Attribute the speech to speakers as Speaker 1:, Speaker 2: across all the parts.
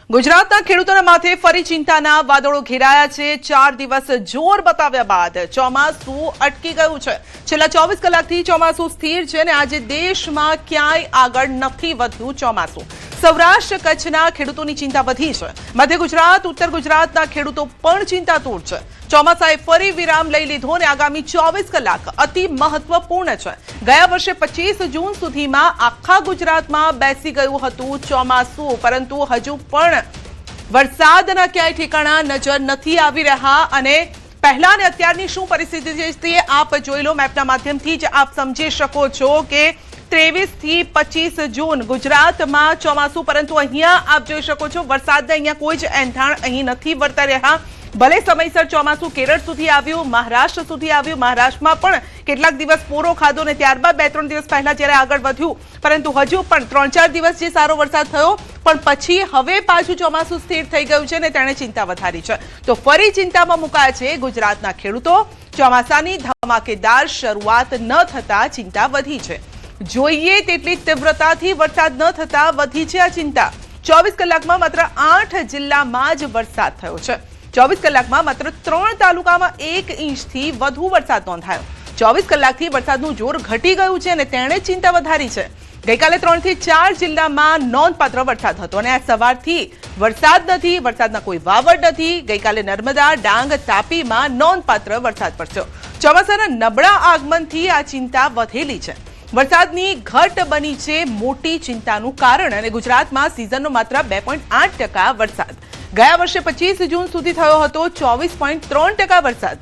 Speaker 1: ગુજરાતના ખેડૂતોના માથે ફરી ચિંતાના વાદળો ઘેરાયા છે। 4 દિવસ જોર બતાવ્યા બાદ ચોમાસું અટકી ગયું છે। છેલ્લા 24 કલાકથી ચોમાસું સ્થિર છે અને આજે દેશમાં ક્યાંય આગળ નથી વધ્યું ચોમાસું। સૌરાષ્ટ્ર કચ્છના ખેડૂતોની ચિંતા વધી છે। મધ્ય ગુજરાત ઉત્તર ગુજરાતના ખેડૂતો પણ ચિંતાતુર છે। ચોમાસાએ ફરી વિરામ લઈ લીધો અને આગામી 24 કલાક અતિ મહત્વપૂર્ણ છે। ગયા વર્ષે 25 જૂન સુધીમાં આખા ગુજરાતમાં બેસી ગયું હતું ચોમાસું, પરંતુ હજુ પણ વરસાદના ક્યાંય ઠેકાણા નજર નથી આવી રહ્યા અને પહેલા અને અત્યારની શું પરિસ્થિતિ છે તે આપ જોઈ લો। મેપના માધ્યમથી જ આપ સમજી શકો છો કે 23 થી 25 જૂન ગુજરાતમાં ચોમાસું, પરંતુ અહીંયા આપ જોઈ શકો છો વરસાદના અહીંયા કોઈ જ એંધાણ અહીં નથી વર્તાઈ રહ્યા। ભલે સમયસર ચોમાસું કેરળ સુધી આવ્યું, મહારાષ્ટ્ર સુધી આવ્યું, મહારાષ્ટ્રમાં પણ કેટલાક દિવસ પોરો ખાધો અને ત્યારબાદ 2-3 દિવસ પહેલા જ્યારે આગળ વધ્યું, પરંતુ હજુ પણ 3-4 દિવસ જે સારો વરસાદ થયો પણ પછી હવે પાછું ચોમાસું સ્થિર થઈ ગયું છે અને તેણે ચિંતા વધારી છે। તો ફરી ચિંતામાં મુકાયા છે ગુજરાતના ખેડૂતો। ચોમાસાની ધમાકેદાર શરૂઆત ન થતા ચિંતા વધી છે। જોઈએ તેટલી તીવ્રતાથી વરસાદ ન થતા વધી છે આ ચિંતા। 24 કલાકમાં માત્ર 8 જિલ્લામાં જ વરસાદ થયો છે। 24 કલાકમાં માત્ર 3 તાલુકામાં 1 ઇંચથી વધુ વરસાદ નોંધાયો। 24 કલાકથી વરસાદનું જોર ઘટી ગયું છે અને તેણે ચિંતા વધારી છે। ગઈકાલે 3 થી 4 જિલ્લામાં નોંધપાત્ર વરસાદ હતો અને આ સવારથી વરસાદ નથી, વરસાદના કોઈ વાવડ નથી। ગઈકાલે નર્મદા, ડાંગ, તાપીમાં નોંધપાત્ર વરસાદ પડ્યો। ચોમાસાના નબળા આગમનથી આ ચિંતા વધેલી છે। વરસાદની ઘટ બની છે મોટી ચિંતાનું કારણ અને ગુજરાતમાં સિઝનનો માત્ર 2.8% વરસાદ। ગયા વર્ષે 25 જૂન સુધી થયો હતો 24.3% વરસાદ।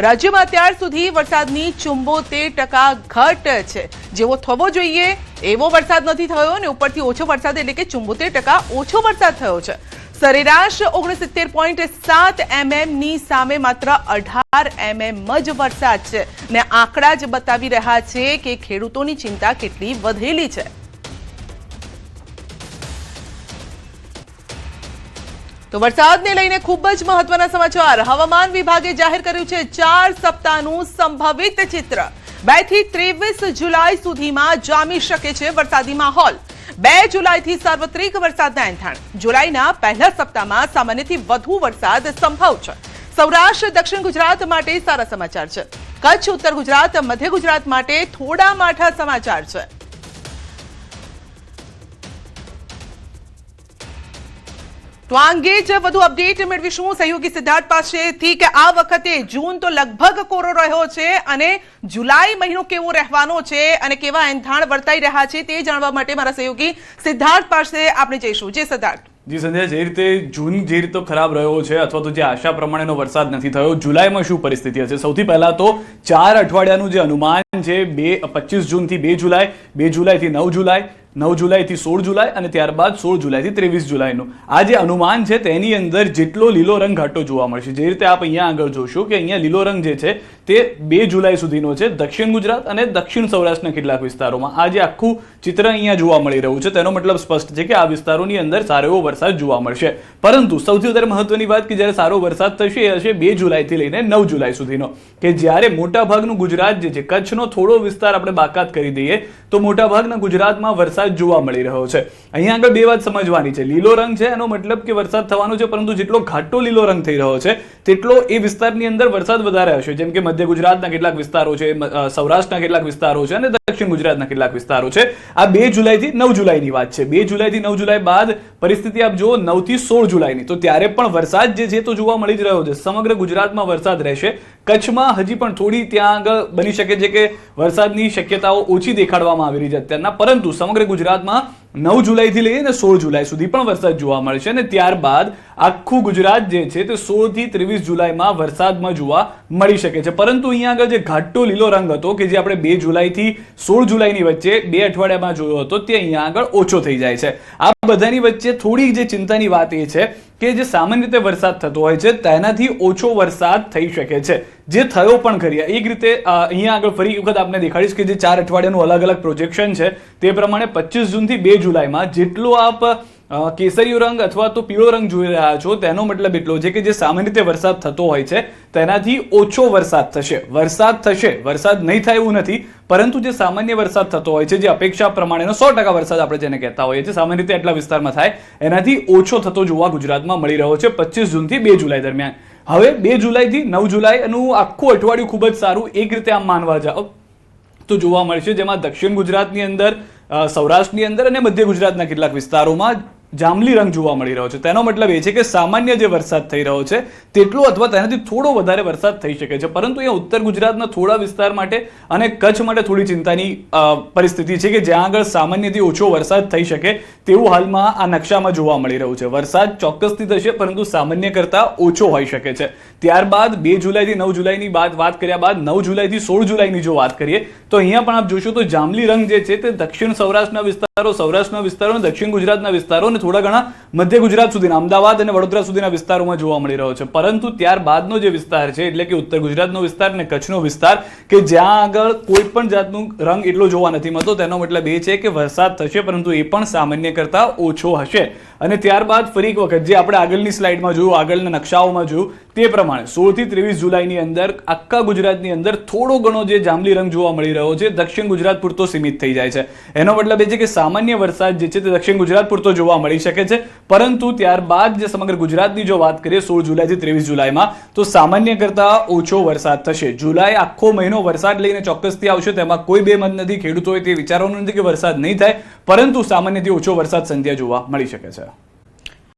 Speaker 1: રાજ્યમાં અત્યાર સુધી વરસાદની 74% ઘટ છે। જેવો થવો જોઈએ એવો વરસાદ નથી થયો અને ઉપરથી ઓછો વરસાદ એટલે કે 74% ઓછો વરસાદ થયો છે। સરેરાશ 69.7 mm ની સામે માત્ર 18 mm જ વરસાદ છે ને આંકડા જ બતાવી રહ્યા છે કે ખેડૂતોની ચિંતા કેટલી વધેલી છે। તો વરસાદને લઈને ખૂબ જ મહત્વના સમાચાર। હવામાન વિભાગે જાહેર કર્યું છે 4 સપ્તાહનું સંભવિત ચિત્ર। 2 થી 23 જુલાઈ સુધીમાં જામી શકે છે વરસાદી માહોલ। 2 જુલાઈથી સાર્વત્રિક વરસાદના એંધાણ। જુલાઈના પહેલા સપ્તાહમાં સામાન્યથી વધુ વરસાદ સંભવ છે। સૌરાષ્ટ્ર દક્ષિણ ગુજરાત માટે સારા સમાચાર છે। કચ્છ ઉત્તર ગુજરાત મધ્ય ગુજરાત માટે થોડા માઠા સમાચાર છે। તો આ અંગે જ વધુ અપડેટ મેળવીશું સહયોગી સિદ્ધાર્થ પાસેથી કે આ વખતે જૂન તો લગભગ કોરો રહ્યો છે અને જુલાઈ મહિનો કેવો રહેવાનો છે અને કેવા એંધાણ વર્તાઈ રહ્યા છે તે જાણવા માટે મારા સહયોગી સિદ્ધાર્થ પાસે આપણે જઈશું। જી સિદ્ધાર્થ।
Speaker 2: જી સંજય, જે રીતે જૂન જે રીતે ખરાબ રહ્યો છે અથવા તો જે આશા પ્રમાણેનો વરસાદ નથી થયો, જુલાઈમાં શું પરિસ્થિતિ હશે? સૌથી પહેલા તો 4 અઠવાડિયાનું જે અનુમાન છે 25 જૂનથી 2 જુલાઈ, 2 જુલાઈથી 9 જુલાઈ, 9 જુલાઈથી 16 જુલાઈ અને ત્યારબાદ 16 જુલાઈથી 23 જુલાઈનું આ જે અનુમાન છે તેની અંદર જેટલો લીલો રંગ ઘાટો જોવા મળશે। જે રીતે આપ અહીંયા આગળ જોશો કે અહીંયા લીલો રંગ જે છે તે 2 જુલાઈ સુધીનો છે દક્ષિણ ગુજરાત અને દક્ષિણ સૌરાષ્ટ્રના કેટલાક વિસ્તારોમાં। આ જે આખું ચિત્ર અહીંયા જોવા મળી રહ્યું છે તેનો મતલબ સ્પષ્ટ છે કે આ વિસ્તારોની અંદર સારો એવો વરસાદ જોવા મળશે। પરંતુ સૌથી વધારે મહત્વની વાત કે જ્યારે સારો વરસાદ થશે એ હશે 2 જુલાઈથી લઈને 9 જુલાઈ સુધીનો, કે જ્યારે મોટાભાગનું ગુજરાત જે છે, કચ્છનો થોડો વિસ્તાર આપણે બાકાત કરી દઈએ તો મોટાભાગના ગુજરાતમાં વરસાદ જોવા મળી રહ્યો છે। અહીંયા આગળ 2 વાત સમજવાની છે। લીલો રંગ છે એનો મતલબ કે વરસાદ થવાનો છે, પરંતુ જેટલો ઘાટો લીલો રંગ થઈ રહ્યો છે તેટલો એ વિસ્તારની અંદર વરસાદ વધારે હશે। જેમ કે મધ્ય ગુજરાતના કેટલાક વિસ્તારો છે, સૌરાષ્ટ્રના કેટલાક વિસ્તારો છે અને દક્ષિણ ગુજરાતના કેટલાક વિસ્તારો છે। આ 2 જુલાઈથી 9 જુલાઈની વાત છે। 2 જુલાઈથી 9 જુલાઈ બાદ પરિસ્થિતિ આપ જુઓ 9 થી 16 જુલાઈની, તો ત્યારે પણ વરસાદ જે છે તો જોવા મળી જ રહ્યો છે। સમગ્ર ગુજરાતમાં વરસાદ રહેશે। કચ્છમાં હજી પણ થોડી ત્યાં આગળ બની શકે છે કે વરસાદની શક્યતાઓ ઓછી દેખાડવામાં આવી રહી છે અત્યારના, પરંતુ સમગ્ર ગુજરાતમાં 9 જુલાઈથી લઈને 16 જુલાઈ સુધી પણ વરસાદ જોવા મળશે અને ત્યારબાદ આખું ગુજરાત જે છે તે 16 થી 23 જુલાઈમાં વરસાદમાં જોવા મળી શકે છે। પરંતુ અહીંયા આગળ જે ઘાટો લીલો રંગ હતો કે જે આપણે 2 જુલાઈથી 16 જુલાઈની વચ્ચે 2 અઠવાડિયામાં જોયો હતો તે અહીંયા આગળ ઓછો થઈ જાય છે। આ બધાની વચ્ચે થોડી જે ચિંતાની વાત એ છે કે જે સામાન્ય રીતે વરસાદ થતો હોય છે તેનાથી ઓછો વરસાદ થઈ શકે છે, જે થયો પણ ખરી। એક રીતે અહીંયા આગળ ફરી વખત આપને દેખાડીશ કે જે 4 અઠવાડિયાનું અલગ અલગ પ્રોજેક્શન છે તે પ્રમાણે 25 જૂનથી 2 જુલાઈમાં જેટલો આપ કેસરીયો રંગ અથવા તો પીળો રંગ જોઈ રહ્યા છો તેનો મતલબ એટલો છે કે જે સામાન્ય રીતે વરસાદ થતો હોય છે તેનાથી ઓછો વરસાદ થશે. વરસાદ નહીં થાય એવું નથી, પરંતુ જે સામાન્ય વરસાદ થતો હોય છે, જે અપેક્ષા પ્રમાણેનો 100% વરસાદ આપણે જેને કહેતા હોઈએ છીએ, સામાન્ય રીતે એટલા વિસ્તારમાં થાય એનાથી ઓછો થતો જોવા ગુજરાતમાં મળી રહ્યો છે 25 જૂનથી 2 જુલાઈ દરમિયાન. હવે 2 જુલાઈથી 9 જુલાઈનું આખું અઠવાડિયું ખૂબ જ સારું એક રીતે આમ માનવા જાઓ તો જોવા મળશે, જેમાં દક્ષિણ ગુજરાતની અંદર, સૌરાષ્ટ્રની અંદર અને મધ્ય ગુજરાતના કેટલાક વિસ્તારોમાં જાંબલી રંગ જોવા મળી રહ્યો છે. તેનો મતલબ એ છે કે સામાન્ય જે વરસાદ થઈ રહ્યો છે તેટલો અથવા તેનાથી થોડો વધારે વરસાદ થઈ શકે છે. પરંતુ અહીંયા ઉત્તર ગુજરાતના થોડા વિસ્તાર માટે અને કચ્છ માટે થોડી ચિંતાની પરિસ્થિતિ છે કે જ્યાં આગળ સામાન્યથી ઓછો વરસાદ થઈ શકે તેવું હાલમાં આ નકશામાં જોવા મળી રહ્યું છે. વરસાદ ચોક્કસથી થશે, પરંતુ સામાન્ય કરતાં ઓછો હોઈ શકે છે. ત્યારબાદ 2 જુલાઈથી 9 જુલાઈની વાત કર્યા બાદ 9 જુલાઈથી 16 જુલાઈની જો વાત કરીએ તો અહીંયા પણ આપ જોશો તો જાંબલી રંગ જે છે તે દક્ષિણ સૌરાષ્ટ્રના વિસ્તારો, અને દક્ષિણ ગુજરાતના વિસ્તારો અને થોડા ઘણા મધ્ય ગુજરાત સુધીના, અમદાવાદ અને વડોદરા સુધીના વિસ્તારોમાં જોવા મળી રહ્યો છે. પરંતુ ત્યારબાદનો જે વિસ્તાર છે એટલે કે ઉત્તર ગુજરાતનો વિસ્તાર અને કચ્છનો વિસ્તાર કે જ્યાં આગળ કોઈ પણ જાતનું રંગ એટલો જોવા નથી મળતો, તેનો મતલબ એ છે કે વરસાદ થશે પરંતુ એ પણ સામાન્ય કરતાં ઓછો હશે. અને ત્યારબાદ ફરી એક વખત જે આપણે આગળની સ્લાઇડમાં જોયું, આગળના નકશાઓમાં જોયું તે પ્રમાણે 16 થી 23 જુલાઈની અંદર આખા ગુજરાતની અંદર થોડો ઘણો જે જાંબલી રંગ જોવા મળી રહ્યો છે દક્ષિણ ગુજરાત પૂરતો સીમિત થઈ જાય છે. એનો મતલબ એ છે કે સામાન્ય વરસાદ જે છે તે દક્ષિણ ગુજરાત પૂરતો જોવા મળી શકે છે, પરંતુ ત્યારબાદ જે સમગ્ર ગુજરાતની જો વાત કરીએ 16 જુલાઈથી 23 જુલાઈમાં તો સામાન્ય કરતાં ઓછો વરસાદ થશે. જુલાઈ આખો મહિનો વરસાદ લઈને ચોક્કસથી આવશે, તેમાં કોઈ બેમત નથી. ખેડૂતોએ તે વિચારવાનું નથી કે વરસાદ નહીં થાય, પરંતુ સામાન્યથી ઓછો વરસાદ સંધ્યા જોવા મળી શકે છે.